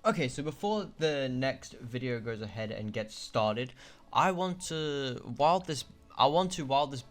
Okay, so before the next video goes ahead and gets started, I want to while this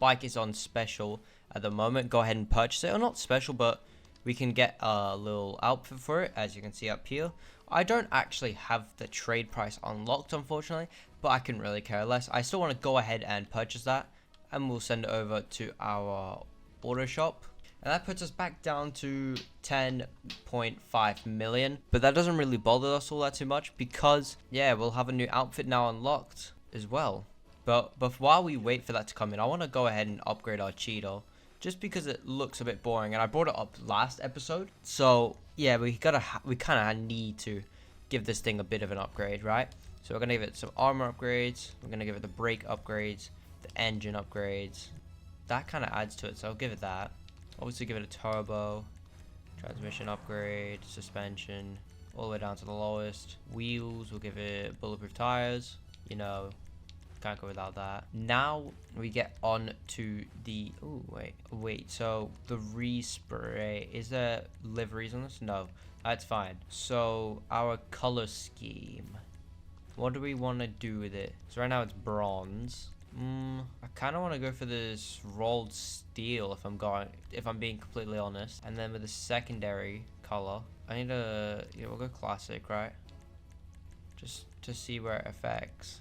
bike is on special at the moment, go ahead and purchase it. Or not special, but we can get a little outfit for it, as you can see up here. I don't actually have the trade price unlocked, unfortunately, but I couldn't really care less. I still want to go ahead and purchase that, and we'll send it over to our auto shop. And that puts us back down to 10.5 million. But that doesn't really bother us all that too much because, yeah, we'll have a new outfit now unlocked as well. But while we wait for that to come in, I want to go ahead and upgrade our Cheeto. Just because it looks a bit boring. And I brought it up last episode. So, yeah, we kind of need to give this thing a bit of an upgrade, right? So we're going to give it some armor upgrades. We're going to give it the brake upgrades. The engine upgrades. That kind of adds to it, so I'll give it that. Obviously give it a turbo, transmission upgrade, suspension, all the way down to the lowest. Wheels, we'll give it bulletproof tires, you know, can't go without that. Now we get on to the, oh wait, so the respray, is there liveries on this? No, that's fine. So our color scheme, what do we want to do with it? So right now it's bronze. I kind of want to go for this rolled steel if I'm being completely honest. And then with the secondary color, I need a, we'll go classic, right? Just to see where it affects.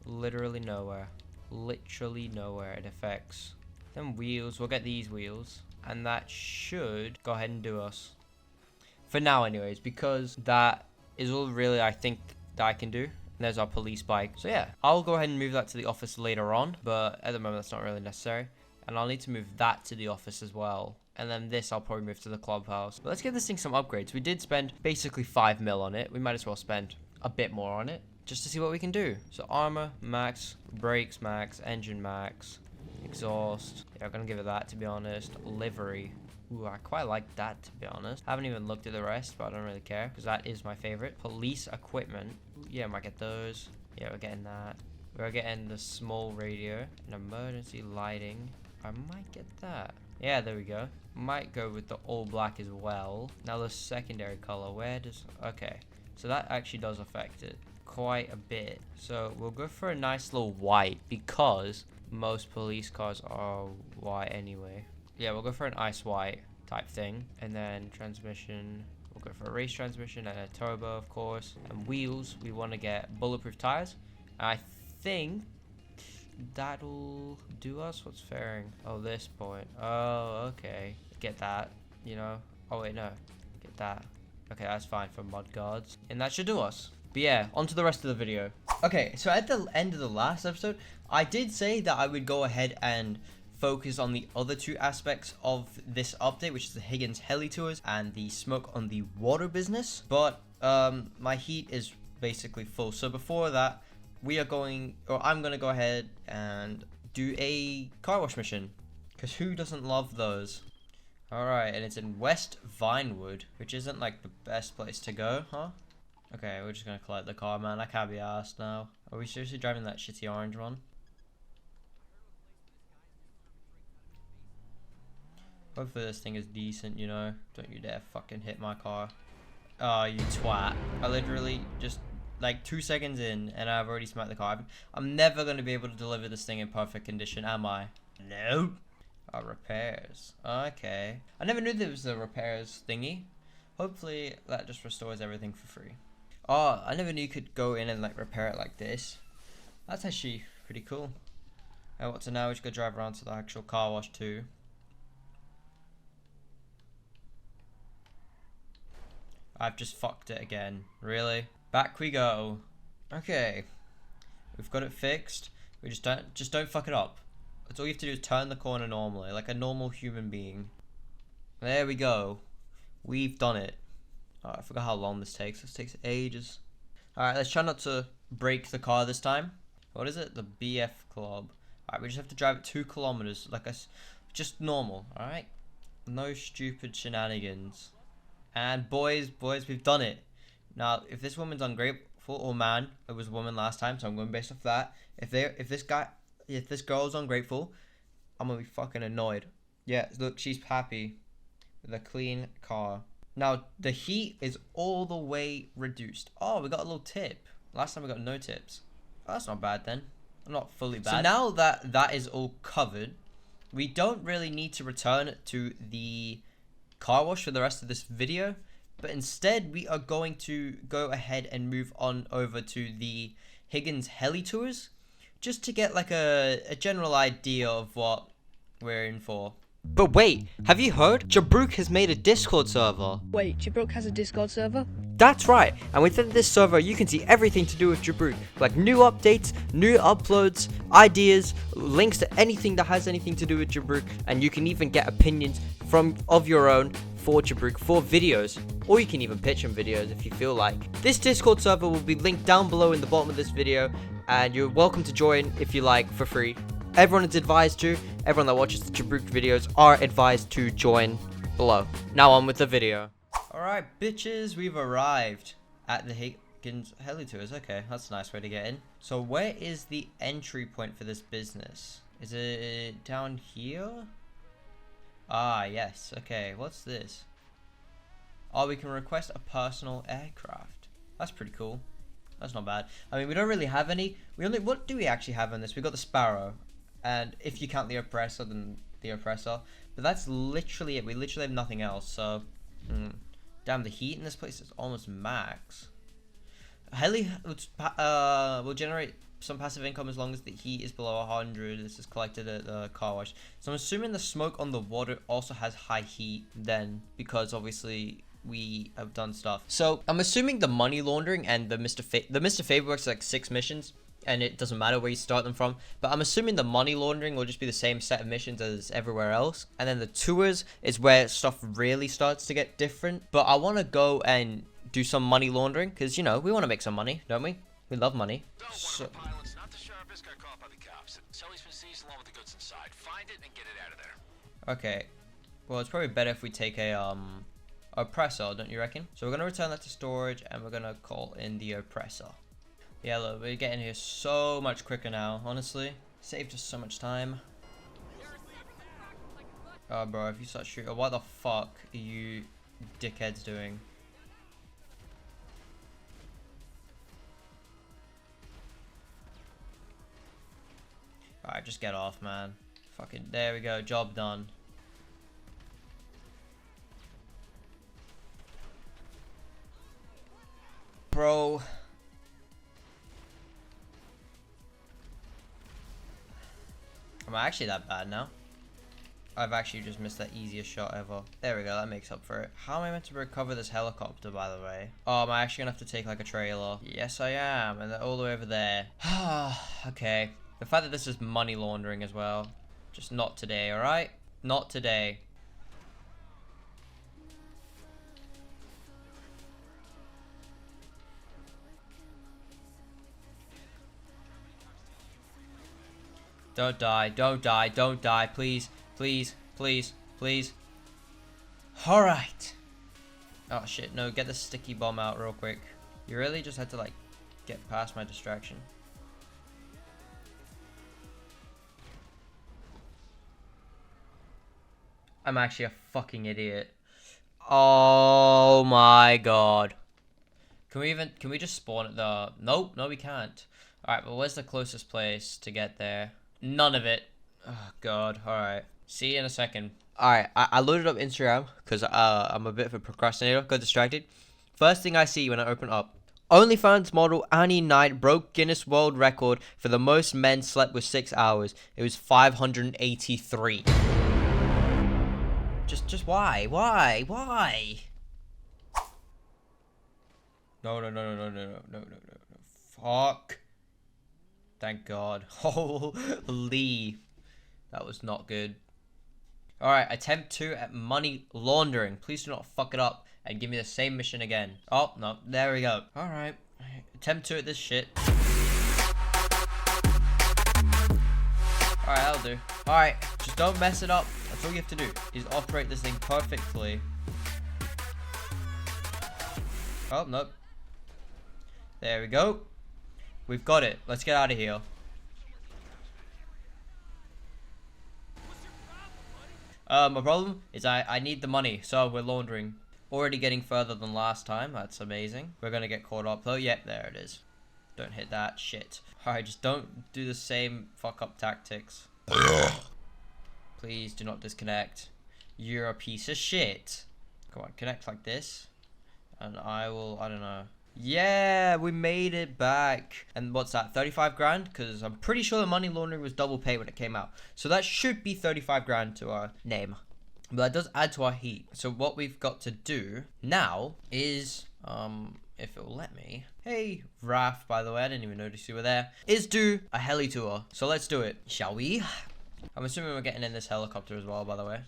Literally nowhere. Literally nowhere it affects. Then wheels, we'll get these wheels. And that should go ahead and do us. For now anyways, because that is all really I think that I can do. There's our police bike. So yeah, I'll go ahead and move that to the office later on, but at the moment that's not really necessary. And I'll need to move that to the office as well. And then this I'll probably move to the clubhouse. But let's give this thing some upgrades. We did spend basically 5 mil on it. We might as well spend a bit more on it just to see what we can do. So armor, max, brakes, max, engine, max, exhaust. Yeah, I'm gonna give it that, to be honest. Livery. Ooh, I quite like that, to be honest. I haven't even looked at the rest, but I don't really care because that is my favorite. Police equipment. Ooh, yeah, I might get those. Yeah, we're getting that. We're getting the small radio and emergency lighting. I might get that. Yeah, there we go. Might go with the all black as well. Now the secondary color, where does... Okay, so that actually does affect it quite a bit. So we'll go for a nice little white because most police cars are white anyway. Yeah, we'll go for an ice white type thing. And then transmission, we'll go for a race transmission and a turbo, of course. And wheels, we want to get bulletproof tires. I think that'll do us. What's fairing? Oh, this point. Oh, okay. Get that, you know. Oh, wait, no. Get that. Okay, that's fine for mud guards. And that should do us. But yeah, on to the rest of the video. Okay, so at the end of the last episode, I did say that I would go ahead and focus on the other two aspects of this update, which is the Higgins heli tours and the smoke on the water business. But my heat is basically full. So before that, I'm gonna go ahead and do a car wash mission, because who doesn't love those? All right, and it's in West Vinewood, which isn't like the best place to go, huh? Okay, we're just gonna collect the car, man. I can't be arsed now. Are we seriously driving that shitty orange one? Hopefully this thing is decent, you know. Don't you dare fucking hit my car. Oh, you twat. I literally just, like, 2 seconds in, and I've already smacked the car. I'm never going to be able to deliver this thing in perfect condition, am I? No. Oh, repairs. Okay. I never knew there was a repairs thingy. Hopefully that just restores everything for free. Oh, I never knew you could go in and, like, repair it like this. That's actually pretty cool. What, so now we just go drive around to the actual car wash too. I've just fucked it again. Really? Back we go. Okay. We've got it fixed. We just don't fuck it up. That's all you have to do is turn the corner normally, like a normal human being. There we go. We've done it. Oh, I forgot how long this takes. This takes ages. Alright, let's try not to break the car this time. What is it? The BF Club. Alright, we just have to drive it 2 kilometers. Just normal, alright? No stupid shenanigans. And boys, we've done it. Now, if this woman's ungrateful, or man, it was a woman last time, so I'm going based off that. If this girl's ungrateful, I'm gonna be fucking annoyed. Yeah, look, she's happy with a clean car. Now, the heat is all the way reduced. Oh, we got a little tip. Last time we got no tips. Oh, that's not bad then. Not fully bad. So now that that is all covered, we don't really need to return to the car wash for the rest of this video. But instead, we are going to go ahead and move on over to the Higgins heli tours. Just to get like a general idea of what we're in for. But wait, have you heard? JaBrooq has made a Discord server. Wait, JaBrooq has a Discord server? That's right, and within this server you can see everything to do with JaBrooq, like new updates, new uploads, ideas, links to anything that has anything to do with JaBrooq, and you can even get opinions of your own for JaBrooq for videos, or you can even pitch them videos if you feel like. This Discord server will be linked down below in the bottom of this video, and you're welcome to join if you like for free. Everyone is advised to. Everyone that watches the JaBrooq videos are advised to join below. Now on with the video. Alright, bitches, we've arrived at the Higgins heli tours. Okay, that's a nice way to get in. So where is the entry point for this business? Is it down here? Ah, yes. Okay, what's this? Oh, we can request a personal aircraft. That's pretty cool. That's not bad. I mean, we don't really have any. What do we actually have on this? We got the Sparrow. And if you count the Oppressor, then the Oppressor. But that's literally it. We literally have nothing else. So, damn, the heat in this place is almost max. Heli will generate some passive income as long as the heat is below 100. This is collected at the car wash. So I'm assuming the smoke on the water also has high heat then, because obviously we have done stuff. So I'm assuming the money laundering and the Mr. Favor works like 6 missions. And it doesn't matter where you start them from. But I'm assuming the money laundering will just be the same set of missions as everywhere else. And then the tours is where stuff really starts to get different. But I want to go and do some money laundering. Because, you know, we want to make some money, don't we? We love money. So okay. Well, it's probably better if we take a oppressor, don't you reckon? So we're going to return that to storage. And we're going to call in the oppressor. Yeah, look, we're getting here so much quicker now, honestly. Saved us so much time. Oh, bro, if you start shooting, what the fuck are you dickheads doing? Alright, just get off, man. Fucking, there we go, job done. Bro. Am I actually that bad now? I've actually just missed that easiest shot ever. There we go, that makes up for it. How am I meant to recover this helicopter, by the way? Oh, am I actually gonna have to take like a trailer? Yes, I am, and they're all the way over there. Okay. The fact that this is money laundering as well. Just not today, alright? Not today. Don't die, don't die, don't die, please, please, please, please. Alright. Oh shit, no, get the sticky bomb out real quick. You really just had to like, get past my distraction. I'm actually a fucking idiot. Oh my god. Can we just spawn at the... Nope, no we can't. Alright, but where's the closest place to get there? None of it. Oh, God. Alright. See you in a second. Alright, I loaded up Instagram because I'm a bit of a procrastinator. Got distracted. First thing I see when I open up. OnlyFans model Annie Knight broke Guinness World Record for the most men slept with 6 hours. It was 583. Just why? Why? Why? No. Fuck. Thank God. Holy. That was not good. Alright, attempt 2 at money laundering. Please do not fuck it up and give me the same mission again. Oh, no. There we go. Alright. Attempt 2 at this shit. Alright, that'll do. Alright, just don't mess it up. That's all you have to do, is operate this thing perfectly. Oh, nope. There we go. We've got it. Let's get out of here. My problem is I need the money, so we're laundering. Already getting further than last time. That's amazing. We're gonna get caught up though. Yep, there it is. Don't hit that shit. Alright, just don't do the same fuck up tactics. Please do not disconnect. You're a piece of shit. Come on, connect like this. And I don't know. Yeah, we made it back. And what's that, 35 grand? Because I'm pretty sure the money laundering was double pay when it came out. So that should be 35 grand to our name. But that does add to our heat. So what we've got to do now is, if it will let me. Hey, Raph, by the way, I didn't even notice you were there. Is do a heli tour. So let's do it, shall we? I'm assuming we're getting in this helicopter as well, by the way.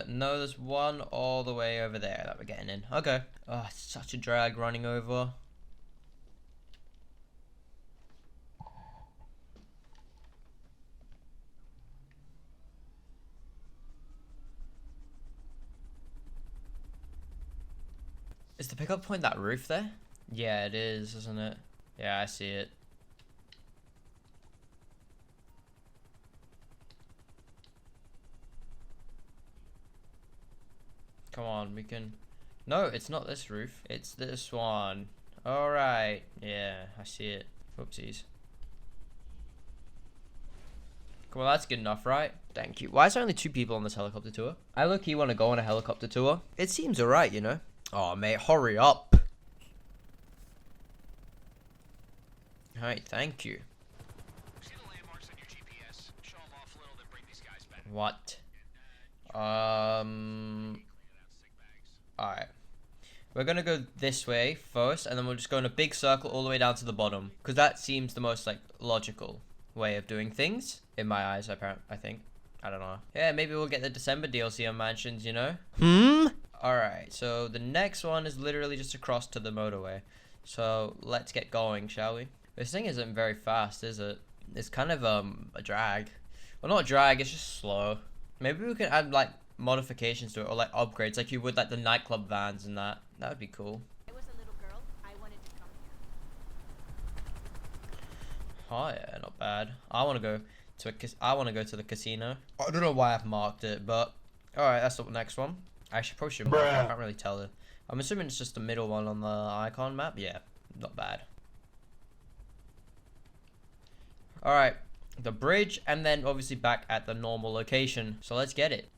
No, there's one all the way over there that we're getting in. Okay. Oh, it's such a drag running over. Is the pickup point that roof there? Yeah, it is, isn't it? Yeah, I see it. Come on, we can... No, it's not this roof. It's this one. Alright. Yeah, I see it. Whoopsies. Come on, that's good enough, right? Thank you. Why is there only 2 people on this helicopter tour? I low-key want to go on a helicopter tour. It seems alright, you know? Oh, mate, hurry up. Alright, thank you. See the landmarks on your GPS. Show them off a little, then bring these guys back. What? Alright. We're gonna go this way first, and then we'll just go in a big circle all the way down to the bottom. Because that seems the most, like, logical way of doing things. In my eyes, apparently, I think. I don't know. Yeah, maybe we'll get the December DLC on Mansions, you know? Alright, so the next one is literally just across to the motorway. So, let's get going, shall we? This thing isn't very fast, is it? It's kind of, a drag. Well, not a drag, it's just slow. Maybe we can add, like, modifications to it, or, like, upgrades, like you would, like, the nightclub vans and that. That would be cool. I was a little girl. I wanted to come here. Oh, yeah, not bad. I want to go to the casino. I don't know why I've marked it, but... Alright, that's the next one. I probably should mark it. I can't really tell it. I'm assuming it's just the middle one on the icon map. Yeah, not bad. Alright, the bridge, and then obviously back at the normal location. So let's get it.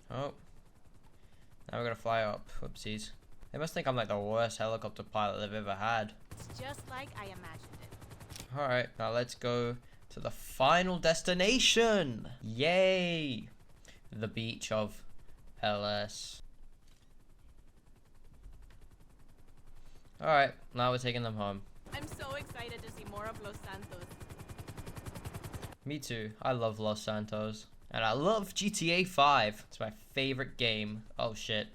Oh. Now we're gonna fly up. Whoopsies. They must think I'm like the worst helicopter pilot they've ever had. It's just like I imagined it. Alright, now let's go to the final destination. Yay! The beach of LS. Alright, now we're taking them home. I'm so excited to see more of Los Santos. Me too. I love Los Santos. And I love GTA 5. It's my favorite game. Oh shit.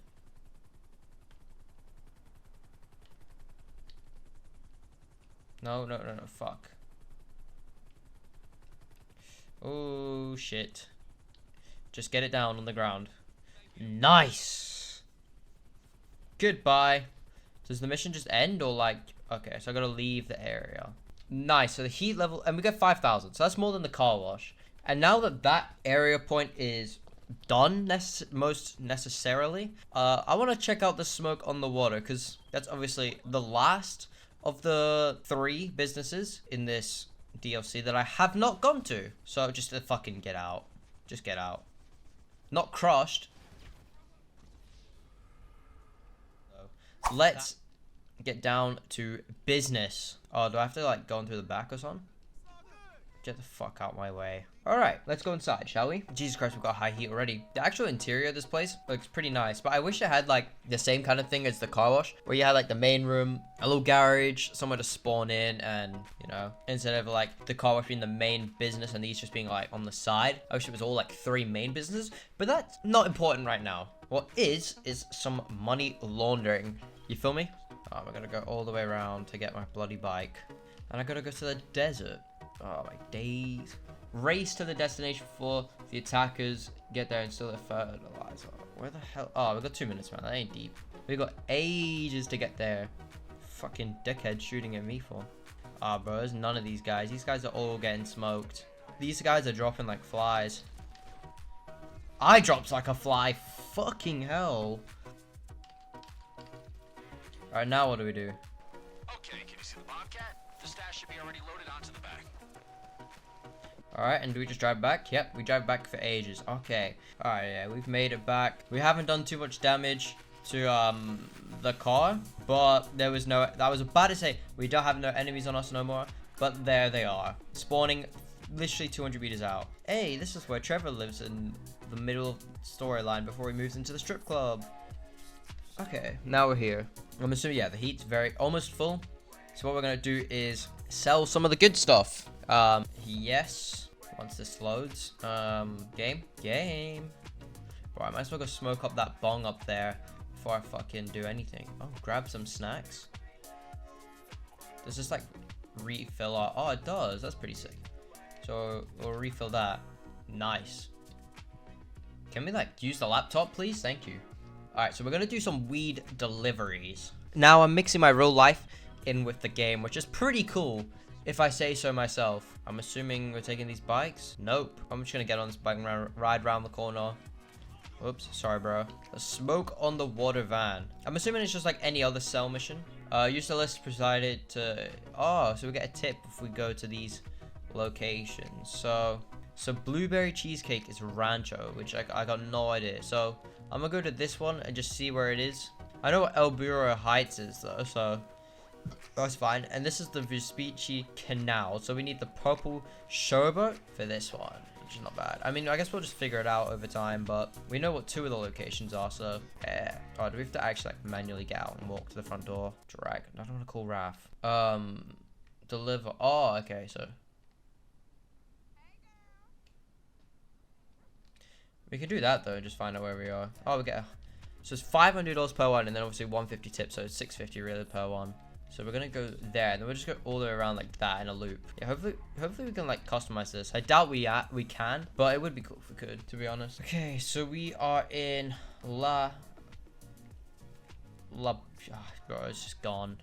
No, fuck. Oh shit. Just get it down on the ground. Nice! Goodbye. Does the mission just end, or like... Okay, so I gotta leave the area. Nice, so the heat level... And we get 5,000, so that's more than the car wash. And now that that area point is done, most necessarily, I want to check out the smoke on the water, because that's obviously the last of the 3 businesses in this DLC that I have not gone to. So just to fucking get out. Just get out. Not crushed. Let's get down to business. Oh, do I have to like go in through the back or something? Get the fuck out my way. Alright, let's go inside, shall we? Jesus Christ, we've got high heat already. The actual interior of this place looks pretty nice, but I wish it had like the same kind of thing as the car wash, where you had like the main room, a little garage, somewhere to spawn in, and you know, instead of like the car wash being the main business and these just being like on the side. I wish it was all like 3 main businesses, but that's not important right now. What is some money laundering. You feel me? Oh, we're gonna go all the way around to get my bloody bike. And I gotta go to the desert. Oh my days. Race to the destination before the attackers get there and steal their fertilizer. Where the hell? Oh, we got 2 minutes, man. That ain't deep. We got ages to get there. Fucking dickhead shooting at me for. Ah, bro, there's none of these guys. These guys are all getting smoked. These guys are dropping like flies. I dropped like a fly. Fucking hell. All right, now what do we do? Okay, can you see the Bobcat? The stash should be already loaded onto the back. All right, and do we just drive back? Yep, we drive back for ages. Okay. All right, yeah, we've made it back. We haven't done too much damage to the car, but there was no. I was about to say we don't have no enemies on us no more, but there they are, spawning literally 200 meters out. Hey, this is where Trevor lives in the middle storyline before he moves into the strip club. Okay, now we're here. I'm assuming, yeah, the heat's almost full. So what we're gonna do is sell some of the good stuff. Yes. Once this loads, game. Bro, I might as well go smoke up that bong up there before I fucking do anything. Oh, grab some snacks. Does this like refill our? Oh, it does. That's pretty sick. So we'll refill that. Nice. Can we like use the laptop, please? Thank you. All right, so we're gonna do some weed deliveries. Now I'm mixing my real life in with the game, which is pretty cool, if I say so myself. I'm assuming we're taking these bikes. Nope. I'm just gonna get on this bike and ride around the corner. Oops, sorry, bro. A smoke on the water van. I'm assuming it's just like any other cell mission. Use the list provided to. Oh, so we get a tip if we go to these locations. So blueberry cheesecake is Rancho, which I got no idea. So I'm gonna go to this one and just see where it is. I know what El Burro Heights is though, so that's fine. And this is the Vespucci Canal, so we need the purple sherbet for this one, which is not bad. I mean, I guess we'll just figure it out over time, but we know what 2 of the locations are, so yeah. Oh, do we have to actually like manually get out and walk to the front door? Drag. I don't want to call Raf. Deliver. Oh, okay, so we could do that though and just find out where we are. Oh, we get so it's $500 per one, and then obviously 150 tips, so it's $650 really per one. So we're gonna go there, and then we'll just go all the way around like that in a loop. Yeah, hopefully we can like customize this. I doubt we can, but it would be cool if we could, to be honest. Okay, so we are in bro, it's just gone.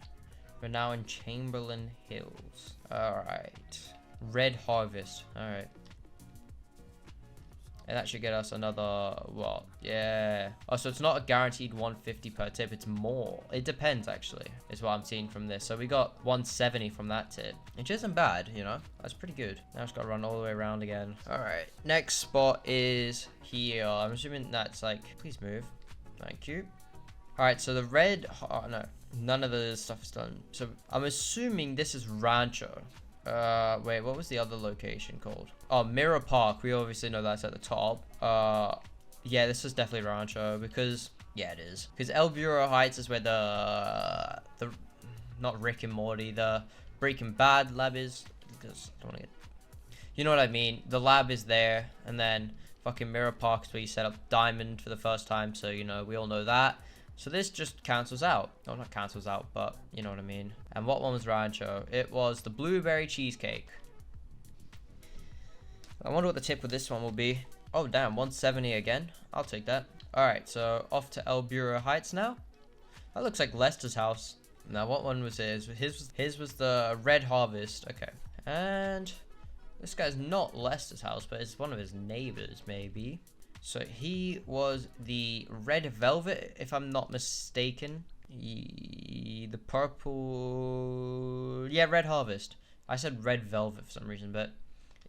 We're now in Chamberlain Hills. All right, Red Harvest. All right. And that should get us another, what? Yeah. Oh, so it's not a guaranteed 150 per tip. It's more. It depends, actually, is what I'm seeing from this. So we got 170 from that tip, which isn't bad, you know? That's pretty good. Now it's got to run all the way around again. All right. Next spot is here. I'm assuming that's like, please move. Thank you. All right. So the red, oh, no, none of the stuff is done. So I'm assuming this is Rancho. Wait, what was the other location called? Oh, Mirror Park. We obviously know that's at the top. Yeah, this is definitely Rancho because, yeah, it is. Because El Burro Heights is where the not Rick and Morty, the Breaking Bad lab is. Because I don't want to get, you know what I mean. The lab is there, and then fucking Mirror Park is where you set up Diamond for the first time. So you know we all know that. So this just cancels out. No, not cancels out, but you know what I mean. And what one was Rancho? It was the blueberry cheesecake. I wonder what the tip with this one will be. Oh, damn, 170 again. I'll take that. All right, so off to El Burro Heights now. That looks like Lester's house. Now, what one was his? His was the Red Harvest. Okay. And this guy's not Lester's house, but it's one of his neighbors, maybe. So he was the Red Velvet, if I'm not mistaken. The purple... Yeah, Red Harvest. I said Red Velvet for some reason, but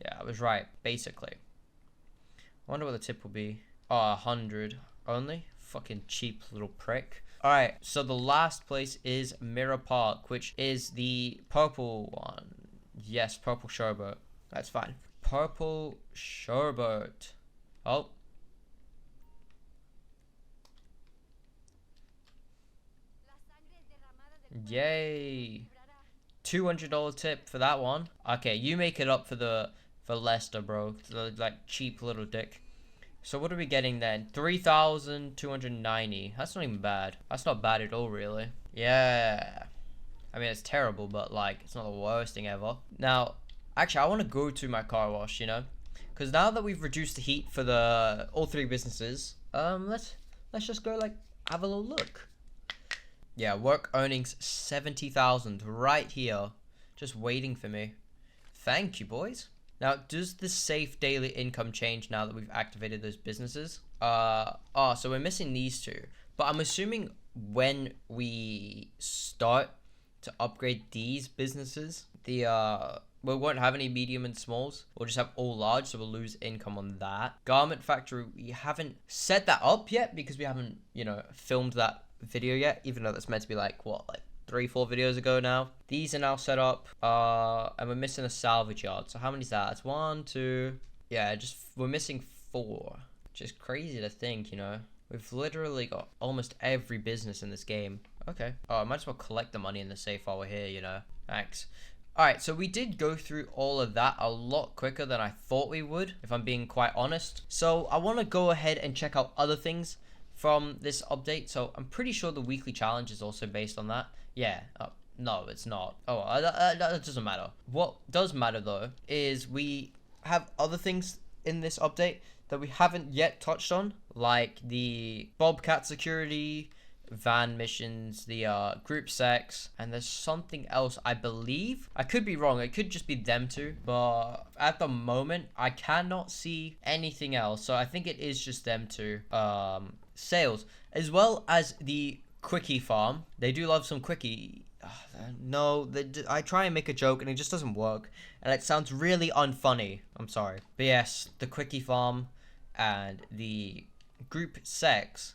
yeah, I was right, basically. I wonder what the tip will be. Oh, 100 only? Fucking cheap little prick. Alright, so the last place is Mirror Park, which is the purple one. Yes, purple sherbet. That's fine. Purple sherbet. Oh. Yay. $200 tip for that one. Okay, you make it up for Lester, bro. The like cheap little dick. So what are we getting then? 3,290. That's not even bad. That's not bad at all, really. Yeah. I mean, it's terrible, but like, it's not the worst thing ever. Now, actually, I want to go to my car wash, you know, because now that we've reduced the heat for all 3 businesses, let's just go like have a little look. Yeah, work earnings 70,000 right here, just waiting for me. Thank you, boys. Now, does the safe daily income change now that we've activated those businesses? So we're missing these 2, but I'm assuming when we start to upgrade these businesses, the we won't have any medium and smalls. We'll just have all large, so we'll lose income on that. Garment factory, we haven't set that up yet because we haven't, you know, filmed that video yet, even though that's meant to be like 3-4 videos ago now. These are now set up, and we're missing a salvage yard. So how many is that? It's 1, 2, yeah, we're missing 4. Just crazy to think, you know. We've literally got almost every business in this game. Okay. Oh, I might as well collect the money in the safe while we're here, you know. Thanks. Alright, so we did go through all of that a lot quicker than I thought we would, if I'm being quite honest. So I want to go ahead and check out other things from this update. So I'm pretty sure the weekly challenge is also based on that. Yeah. No, it's not. Oh, that doesn't matter. What does matter, though, is we have other things in this update that we haven't yet touched on, like the Bobcat security, van missions, the group sex, and there's something else, I believe. I could be wrong, it could just be them two, but at the moment I cannot see anything else, so I think it is just them two. Sales, as well as the quickie farm. They do love some quickie. No, I try and make a joke and it just doesn't work, and it sounds really unfunny. I'm sorry, but yes, the quickie farm and the group sex.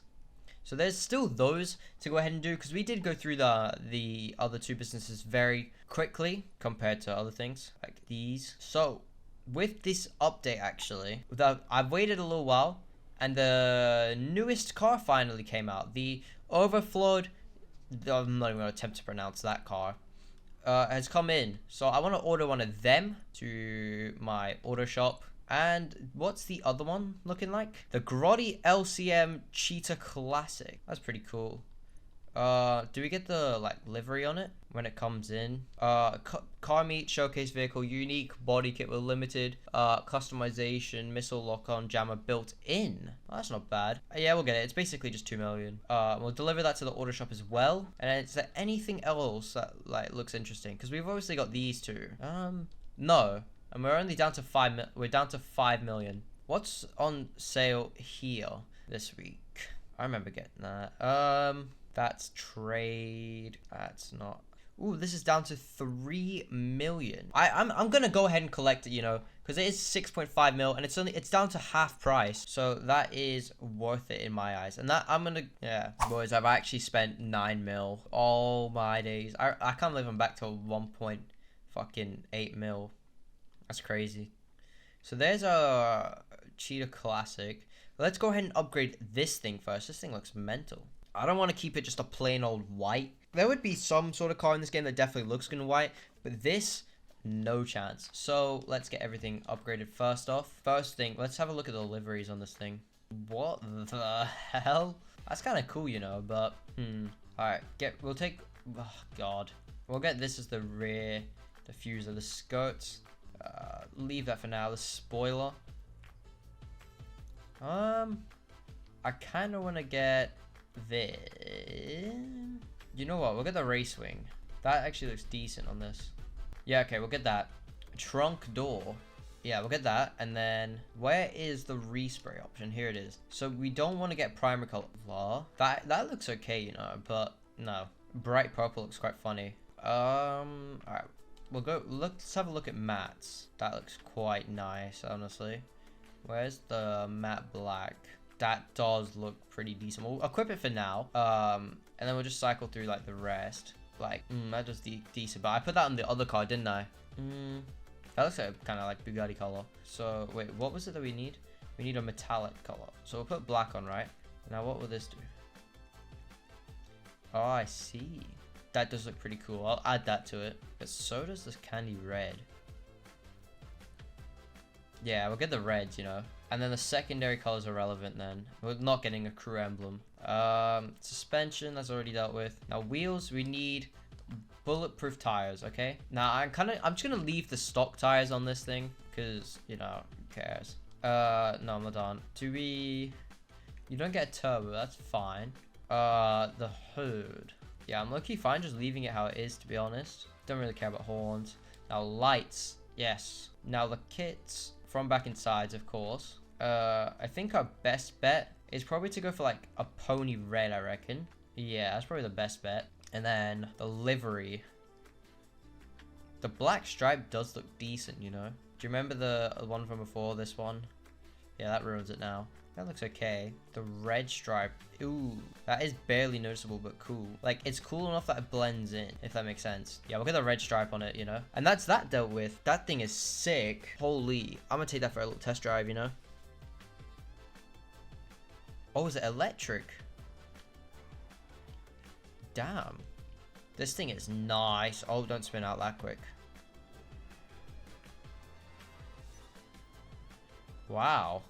So there's still those to go ahead and do, because we did go through the other two businesses very quickly compared to other things like these. So with this update, actually, I've waited a little while, and the newest car finally came out. The overflowed, I'm not even going to attempt to pronounce that car, has come in. So I want to order one of them to my auto shop. And what's the other one looking like? The Grotti LCM Cheetah Classic. That's pretty cool. Do we get the livery on it when it comes in? Car meet showcase vehicle, unique body kit with limited customization, missile lock-on jammer built in. Oh, that's not bad. Yeah, we'll get it. It's basically just 2 million. We'll deliver that to the auto shop as well. And is there anything else that looks interesting? Because we've obviously got these two. No. And we're only down to 5 we're down to 5 million. What's on sale here this week? I remember getting that. That's trade. That's not. Ooh, this is down to 3 million. I'm gonna go ahead and collect it, you know, because it is 6.5 mil, and it's down to half price, so that is worth it in my eyes. And that yeah, boys, I've actually spent 9 mil all my days. I can't believe I'm back to 1.8 mil. That's crazy. So there's a Cheetah Classic. Let's go ahead and upgrade this thing first. This thing looks mental. I don't want to keep it just a plain old white. There would be some sort of car in this game that definitely looks good in white, but this, no chance. So let's get everything upgraded first off. First thing, let's have a look at the liveries on this thing. What the hell? That's kind of cool, you know, but Alright, we'll take, oh god. We'll get this as the rear diffuser, the skirts. Leave that for now. The spoiler. I kind of want to get this. You know what? We'll get the race wing. That actually looks decent on this. Yeah, okay, we'll get that. Trunk door. Yeah, we'll get that. And then, where is the respray option? Here it is. So we don't want to get primer color. That looks okay, you know, but no. Bright purple looks quite funny. Alright. Let's have a look at mattes. That looks quite nice, honestly. Where's the matte black? That does look pretty decent. We'll equip it for now. And then we'll just cycle through the rest. That does decent. But I put that on the other car, didn't I? That looks like kind of like Bugatti color. So wait, what was it that we need? We need a metallic color. So we'll put black on, right? Now what will this do? Oh, I see. That does look pretty cool. I'll add that to it. But so does this candy red. Yeah, we'll get the reds, you know. And then the secondary colors are relevant then. We're not getting a crew emblem. Suspension, that's already dealt with. Now wheels, we need bulletproof tires, okay? Now I'm just gonna leave the stock tires on this thing, because, you know, who cares? No, I'm not done. You don't get a turbo, that's fine. The hood. Yeah, I'm low-key fine just leaving it how it is, to be honest. Don't really care about horns. Now, lights. Yes. Now, the kits. Front, back, and sides, of course. I think our best bet is probably to go for, a pony red, I reckon. Yeah, that's probably the best bet. And then the livery. The black stripe does look decent, you know. Do you remember the one from before, this one? Yeah, that ruins it now. That looks okay. The red stripe. Ooh, that is barely noticeable, but cool. Like, it's cool enough that it blends in, if that makes sense. Yeah, we'll get the red stripe on it, you know. And that's that dealt with. That thing is sick. Holy. I'm gonna take that for a little test drive, you know. Oh, is it electric? Damn. This thing is nice. Oh, don't spin out that quick. Wow.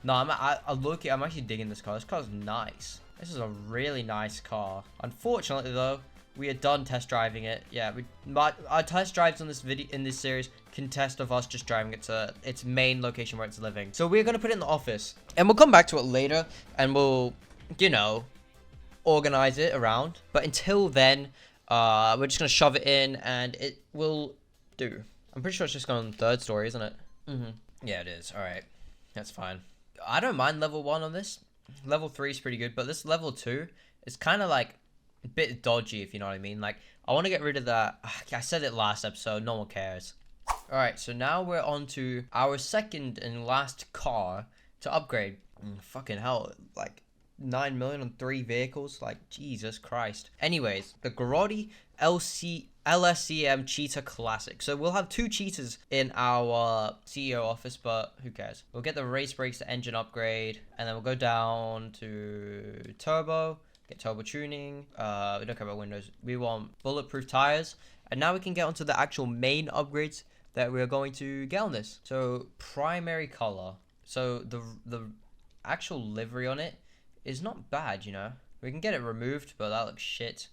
No, I'm actually digging this car. This car's nice. This is a really nice car. Unfortunately, though, we are done test driving it. Yeah, our test drives on this video in this series contest of us just driving it to its main location where it's living. So we're gonna put it in the office, and we'll come back to it later, and we'll, you know, organize it around. But until then, we're just gonna shove it in, and it will do. I'm pretty sure it's just going on the third story, isn't it? Yeah, it is. All right, that's fine. I don't mind level 1 on this. Level 3 is pretty good, but this level 2 is kind of like a bit dodgy, if you know what I mean. Like, I want to get rid of that. I said it last episode, no one cares. All right, so now we're on to our second and last car to upgrade. Fucking hell, like 9 million on 3 vehicles, like Jesus Christ. Anyways, the Grotti LSCM Cheetah Classic. So we'll have 2 cheetahs in our CEO office, but who cares? We'll get the race brakes, the engine upgrade, and then we'll go down to turbo, get turbo tuning. We don't care about windows. We want bulletproof tires, and now we can get onto the actual main upgrades that we're going to get on this. So primary color. So the actual livery on it is not bad, you know. We can get it removed, but that looks shit.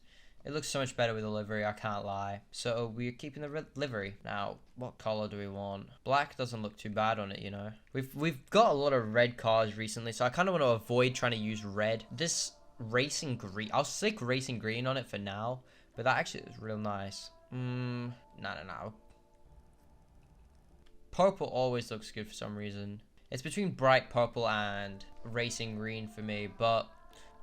It looks so much better with the livery, I can't lie. So we're keeping the livery. Now, what color do we want? Black doesn't look too bad on it, you know. We've got a lot of red cars recently, so I kind of want to avoid trying to use red. This racing green, I'll stick racing green on it for now, but that actually is real nice. No. Purple always looks good for some reason. It's between bright purple and racing green for me, but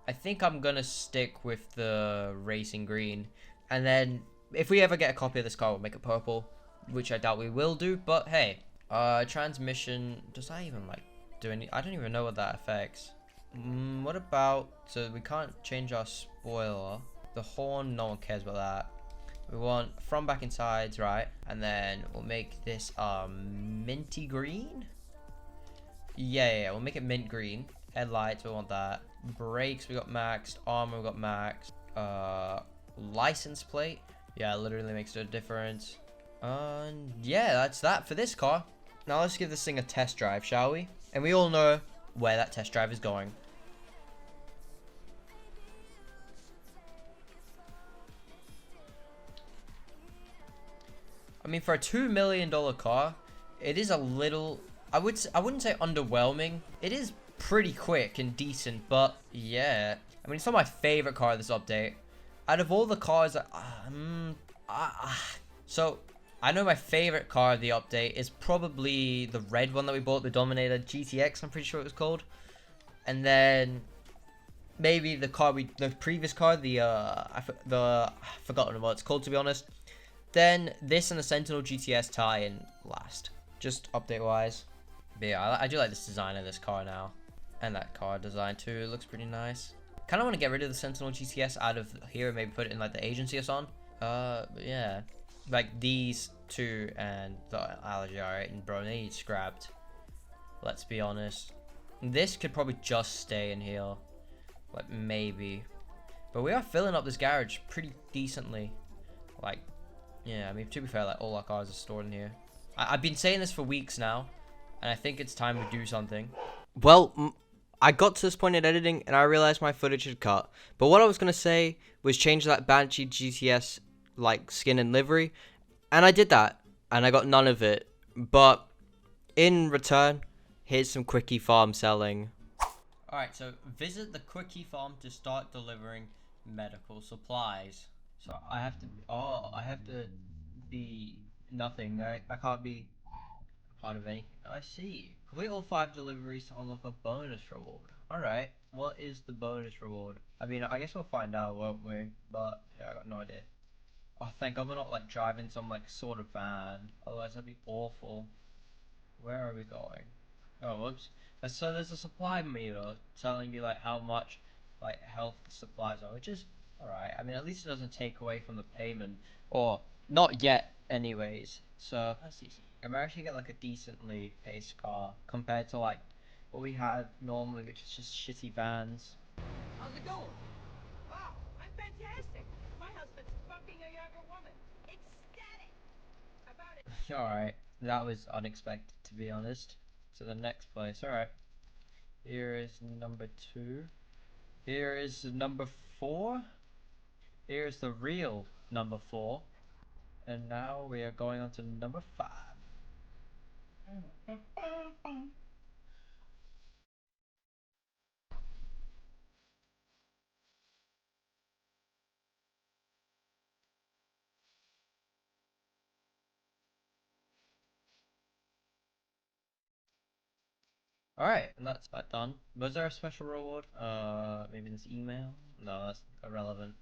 I think I'm gonna stick with the racing green. And then if we ever get a copy of this car, we'll make it purple, which I doubt we will do, but hey. Transmission, does that even like do any? I don't even know what that affects. What about, so we can't change our spoiler. The horn, no one cares about that. We want front, back, and sides, right? And then we'll make this minty green. Yeah, we'll make it mint green. Headlights, we want that. Brakes, we got maxed. Armor, we got maxed. License plate. Yeah, it literally makes a difference. Yeah, that's that for this car. Now let's give this thing a test drive, shall we? And we all know where that test drive is going. I mean, for a $2 million car, it is a little, I wouldn't say underwhelming. It is pretty quick and decent, but yeah. I mean, it's not my favorite car this update. Out of all the cars, so I know my favorite car of the update is probably the red one that we bought, the Dominator GTX, I'm pretty sure it was called. And then maybe the previous car, I've forgotten what it's called, to be honest. Then this and the Sentinel GTS tie in last, just update wise. But yeah, I do like this design of this car now. And that car design too, it looks pretty nice. Kind of want to get rid of the Sentinel GTS out of here and maybe put it in like the agency or something. But yeah, like these two and the allergy, alright, and bro, they need scrapped. Let's be honest. This could probably just stay in here, like maybe. But we are filling up this garage pretty decently. Like, yeah, I mean, to be fair, like all our cars are stored in here. I've been saying this for weeks now, and I think it's time to do something. Well, I got to this point in editing and I realized my footage had cut. But what I was going to say was change that Banshee GTS like skin and livery. And I did that. And I got none of it. But in return, here's some Quickie Farm selling. Alright, so visit the Quickie Farm to start delivering medical supplies. So I have to be nothing, right? I can't be part of any. I see. Complete all 5 deliveries to unlock a bonus reward. Alright. What is the bonus reward? I mean, I guess we'll find out, won't we? But yeah, I got no idea. Oh, thank God we're not like driving some like sort of van. Otherwise, that'd be awful. Where are we going? Oh, whoops. So there's a supply meter telling you like how much like health supplies are, which is alright. I mean, at least it doesn't take away from the payment, or not yet, anyways. So I'm actually get like a decently paced car compared to like what we had normally, which is just shitty vans. How's it going? Wow, I'm fantastic. My husband's fucking a younger woman. Ecstatic about it. Alright, that was unexpected to be honest. To the next place. Alright. Here is number 2. Here is number 4. Here's the real number 4. And now we are going on to number 5. Alright, and that's that done. Was there a special reward? Maybe this email? No, that's irrelevant.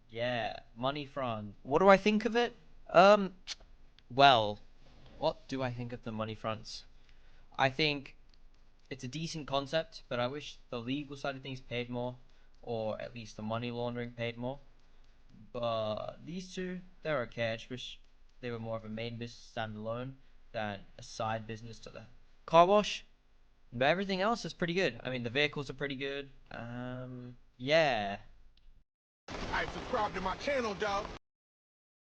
Yeah, money front. What do I think of it? Well, what do I think of the money fronts? I think it's a decent concept, but I wish the legal side of things paid more, or at least the money laundering paid more. But these two, they're okay. I just wish they were more of a main business standalone than a side business to the car wash. But everything else is pretty good. I mean, the vehicles are pretty good. Yeah. Alright, subscribe to my channel, dog.